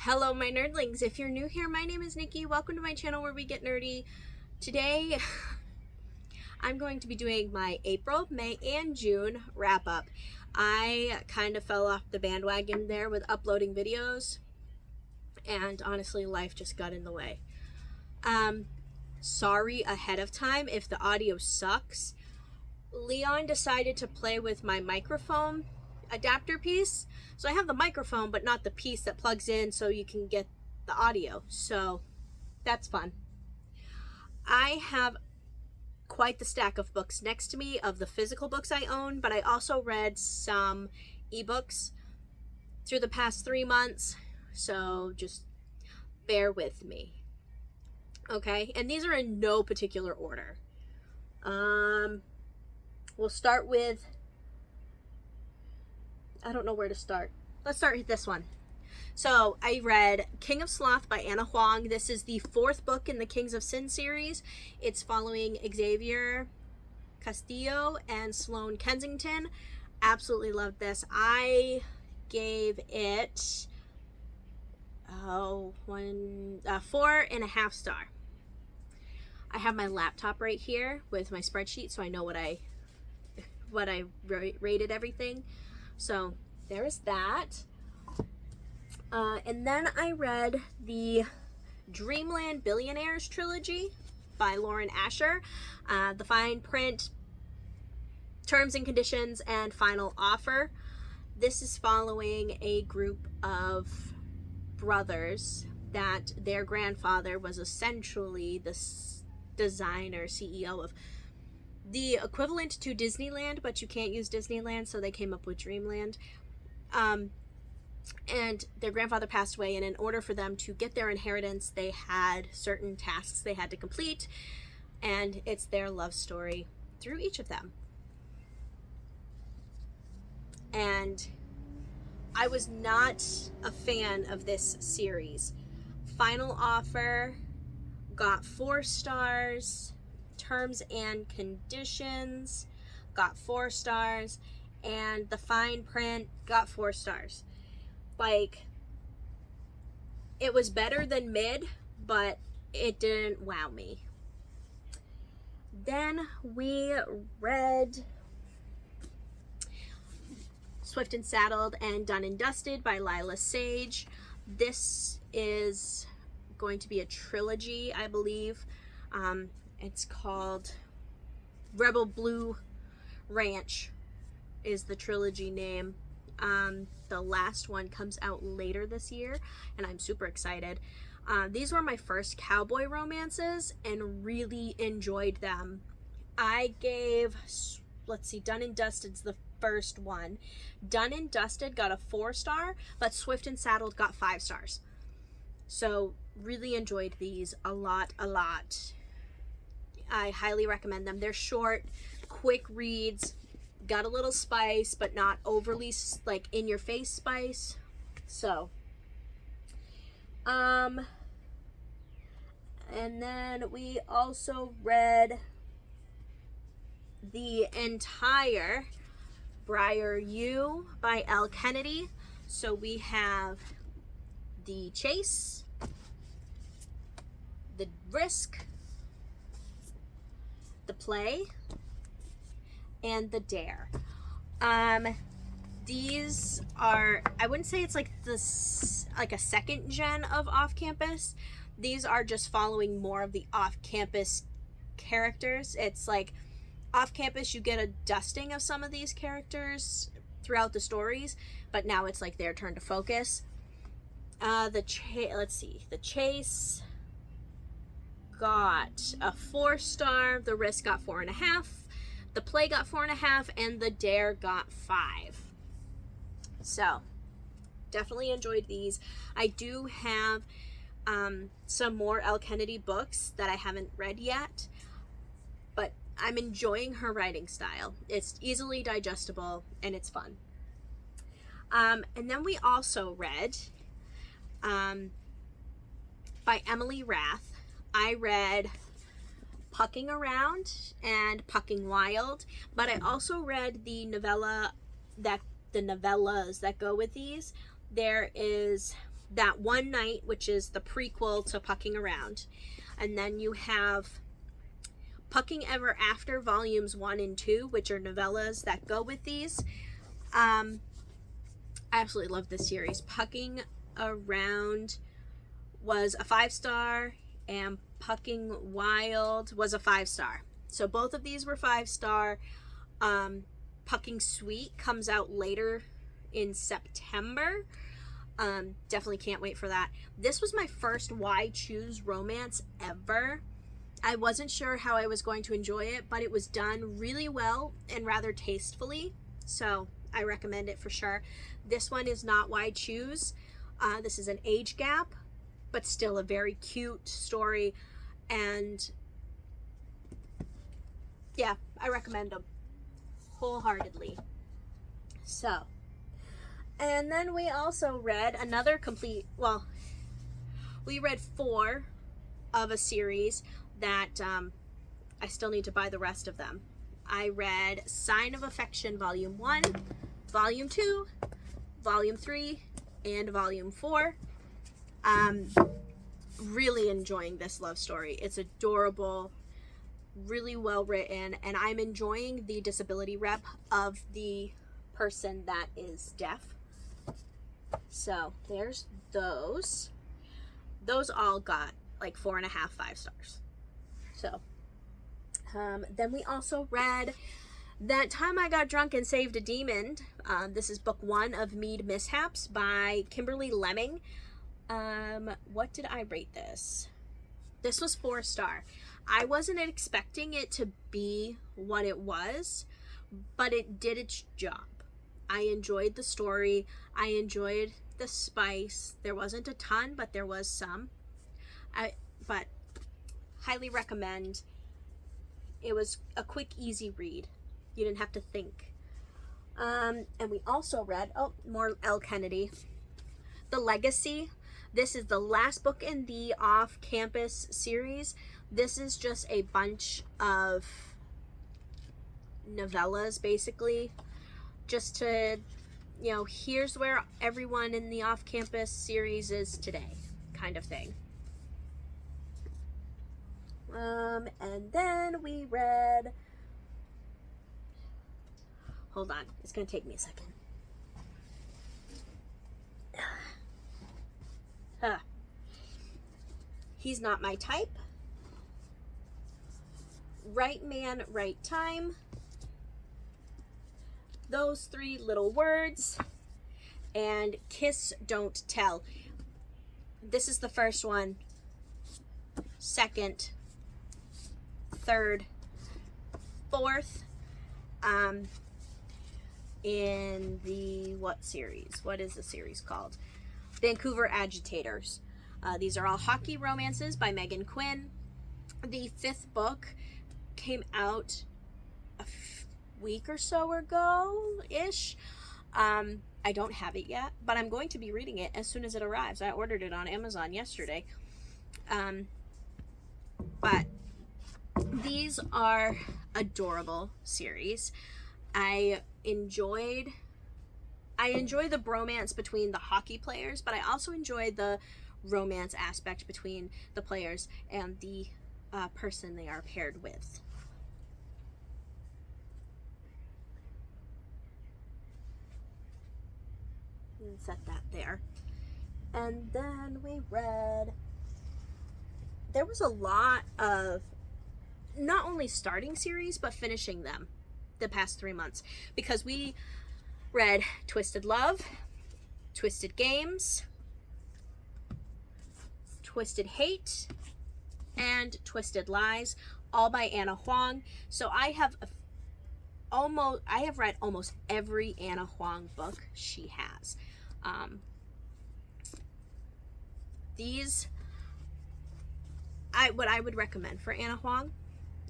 Hello, my nerdlings. If you're new here, my name is Nikki. Welcome to my channel where we get nerdy. Today, I'm going to be doing my April, May, and June wrap up. I kind of fell off the bandwagon there with uploading videos, and honestly, life just got in the way. Sorry ahead of time if the audio sucks. Leon decided to play with my microphone adapter piece. So I have the microphone, but not the piece that plugs in so you can get the audio. So that's fun. I have quite the stack of books next to me of the physical books I own, but I also read some ebooks through the past 3 months. So just bear with me. Okay, and these are in no particular order. We'll start with, I don't know where to start. Let's start with this one. So I read King of Sloth by Anna Huang. This is the 4th book in the Kings of Sin series. It's following Xavier Castillo and Sloane Kensington. Absolutely loved this. I gave it 4.5 stars. I have my laptop right here with my spreadsheet, so I know what I rated everything. So there is that. And then I read the Dreamland Billionaires trilogy by Lauren Asher. The fine print, terms and conditions, and final offer. This is following a group of brothers that their grandfather was essentially the designer, CEO of the equivalent to Disneyland, but you can't use Disneyland, so they came up with Dreamland. And their grandfather passed away, and in order for them to get their inheritance, they had certain tasks they had to complete, and it's their love story through each of them. And I was not a fan of this series. Final offer got 4 stars. Terms and conditions got 4 stars, and the fine print got 4 stars. Like, it was better than mid, but it didn't wow me. Then we read Swift and Saddled and Done and Dusted by Lila Sage. This is going to be a trilogy, I believe. It's called Rebel Blue Ranch is the trilogy name. The last one comes out later this year, and I'm super excited. These were my first cowboy romances and really enjoyed them. I gave, let's see, Done and Dusted's the first one. Done and Dusted got a 4 star, but Swift and Saddled got 5 stars. So really enjoyed these a lot. I highly recommend them. They're short, quick reads, got a little spice, but not overly like in your face spice. So, and then we also read the entire Briar U by Elle Kennedy. So we have The Chase, The Risk, The Play, and The Dare. These are, I wouldn't say it's like this, like a second gen of off-campus. These are just following more of the off-campus characters. It's like off-campus, you get a dusting of some of these characters throughout the stories, but now it's like their turn to focus. Let's see, The Chase got a 4 star, The Risk got 4.5, The Play got 4.5, and The Dare got 5. So definitely enjoyed these. I do have some more Elle Kennedy books that I haven't read yet, but I'm enjoying her writing style. It's easily digestible and it's fun. And then we also read by Emily Rath. I read Pucking Around and Pucking Wild, but I also read the novellas that go with these. There is That One Night, which is the prequel to Pucking Around. And then you have Pucking Ever After Volumes 1 and 2, which are novellas that go with these. I absolutely love this series. Pucking Around was a 5-star, and Pucking Wild was a 5-star. So both of these were 5-star. Pucking Sweet comes out later in September. Definitely can't wait for that. This was my first Why Choose romance ever. I wasn't sure how I was going to enjoy it, but it was done really well and rather tastefully, so I recommend it for sure. This one is not Why Choose. This is an age gap, but still a very cute story, and yeah, I recommend them wholeheartedly. So, and then we also read another complete, well, we read 4 of a series that I still need to buy the rest of them. I read Sign of Affection Volume 1, Volume 2, Volume 3, and Volume 4. Really enjoying this love story. It's adorable, really well written, and I'm enjoying the disability rep of the person that is deaf. So there's those. Those all got like 4.5, 5 stars. So then we also read That Time I Got Drunk and Saved a Demon. This is book 1 of Mead Mishaps by Kimberly Lemming. What did I rate this? This was 4-star. I wasn't expecting it to be what it was, but it did its job. I enjoyed the story. I enjoyed the spice. There wasn't a ton, but there was some. But highly recommend. It was a quick, easy read. You didn't have to think. And we also read, more Elle Kennedy, The Legacy. This is the last book in the Off-Campus series. This is just a bunch of novellas, basically, just to, here's where everyone in the Off-Campus series is today, kind of thing. And then we read, hold on, it's gonna take me a second. He's Not My Type, Right Man, Right Time, Those Three Little Words, and Kiss Don't Tell. This is the first one, second, third, fourth, in the, what series? What is the series called? Vancouver Agitators. These are all hockey romances by Megan Quinn. The 5th book came out a week or so ago-ish. I don't have it yet, but I'm going to be reading it as soon as it arrives. I ordered it on Amazon yesterday. But these are adorable series. I enjoy the bromance between the hockey players, but I also enjoy the romance aspect between the players and the person they are paired with. And set that there. And then we read, there was a lot of not only starting series but finishing them the past 3 months, because we read Twisted Love, Twisted Games, Twisted Hate, and Twisted Lies, all by Anna Huang. So I have read almost every Anna Huang book she has. What I would recommend for Anna Huang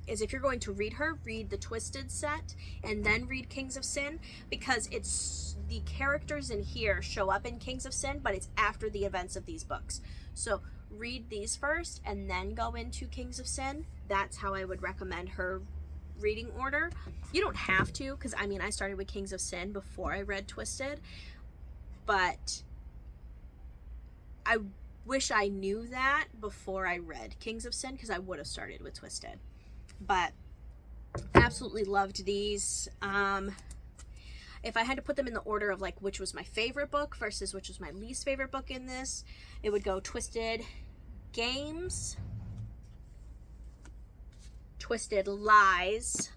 is, if you're going to read her, read the Twisted set and then read Kings of Sin, because it's the characters in here show up in Kings of Sin, but it's after the events of these books. So read these first and then go into Kings of Sin. That's how I would recommend her reading order. You don't have to, because I started with Kings of Sin before I read Twisted, but I wish I knew that before I read Kings of Sin, because I would have started with Twisted. But absolutely loved these. If I had to put them in the order of like which was my favorite book versus which was my least favorite book in this, it would go Twisted Games, Twisted Lies,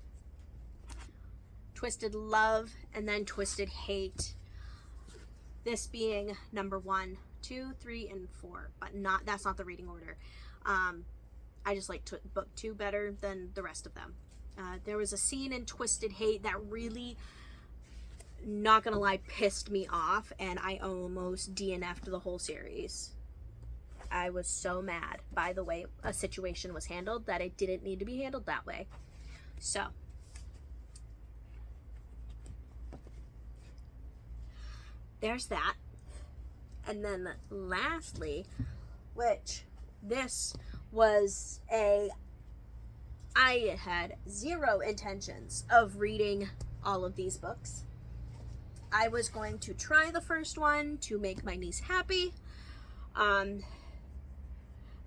Twisted Love, and then Twisted Hate. This being number 1, 2, 3, and 4, but that's not the reading order. I just like book 2 better than the rest of them. There was a scene in Twisted Hate that really, not gonna lie, pissed me off, and I almost DNF'd the whole series. I was so mad by the way a situation was handled that it didn't need to be handled that way. So there's that. And then lastly, which this was I had zero intentions of reading all of these books. I was going to try the first one to make my niece happy, and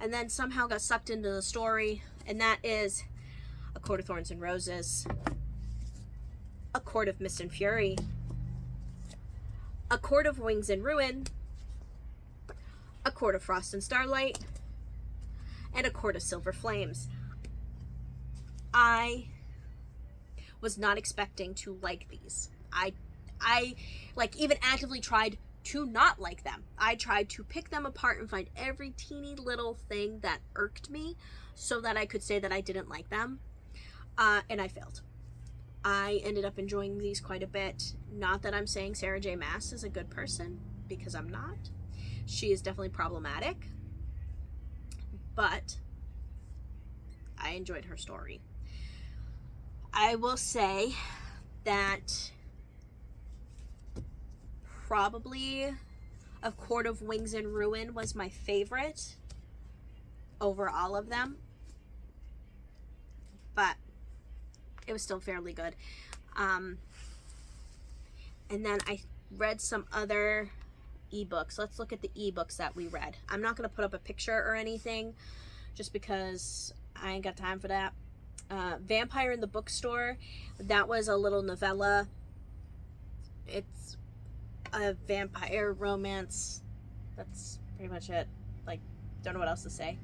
then somehow got sucked into the story, and that is A Court of Thorns and Roses, A Court of Mist and Fury, A Court of Wings and Ruin, A Court of Frost and Starlight, and A Court of Silver Flames. I was not expecting to like these. I like even actively tried to not like them. I tried to pick them apart and find every teeny little thing that irked me so that I could say that I didn't like them. And I failed. I ended up enjoying these quite a bit. Not that I'm saying Sarah J. Maas is a good person, because I'm not. She is definitely problematic, but I enjoyed her story. I will say that probably A Court of Wings and Ruin was my favorite over all of them, but it was still fairly good. And then I read some other ebooks. Let's look at the ebooks that we read. I'm not going to put up a picture or anything just because I ain't got time for that. Vampire in the Bookstore, that was a little novella. It's a vampire romance. That's pretty much it. Like, don't know what else to say.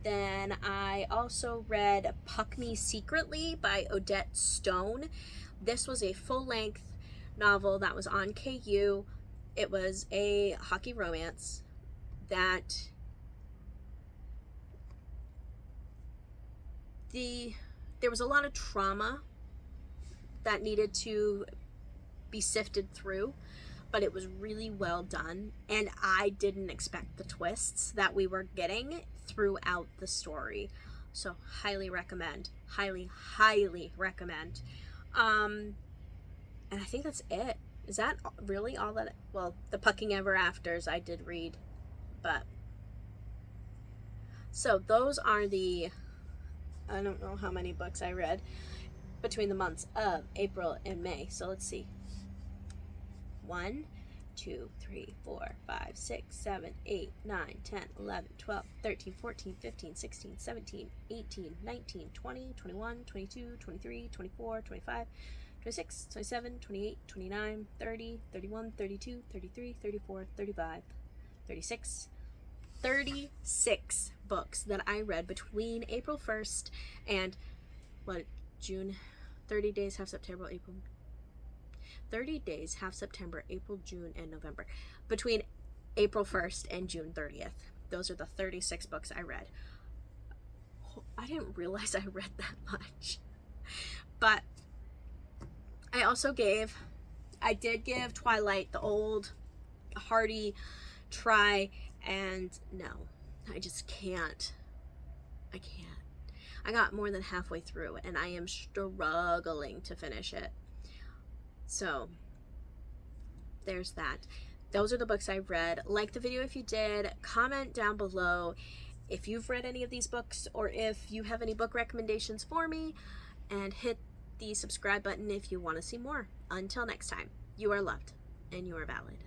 Then I also read Puck Me Secretly by Odette Stone. This was a full-length novel that was on KU. It was a hockey romance that there was a lot of trauma that needed to be sifted through, but it was really well done, and I didn't expect the twists that we were getting throughout the story. So highly recommend. Highly recommend. And I think that's it. Is that really all that? Well, the Pucking Ever Afters I did read, but so those are I don't know how many books I read between the months of April and May. So let's see. 1, 2, 3, 4, 5, 6, 7, 8, 9, 10, 11, 12, 13, 14, 15, 16, 17, 18, 19, 20, 21, 22, 23, 24, 25, 26, 27, 28, 29, 30, 31, 32, 33, 34, 35, 36, 36 books that I read between April 1st and June. 30 days, half September, April. 30 days, half September, April, June, and November. Between April 1st and June 30th. Those are the 36 books I read. I didn't realize I read that much. But I did give Twilight the old hearty try, and no, I just can't. I can't. I got more than halfway through and I am struggling to finish it. So there's that. Those are the books I've read. Like the video if you did. Comment down below if you've read any of these books or if you have any book recommendations for me, and hit the subscribe button if you want to see more. Until next time, you are loved and you are valid.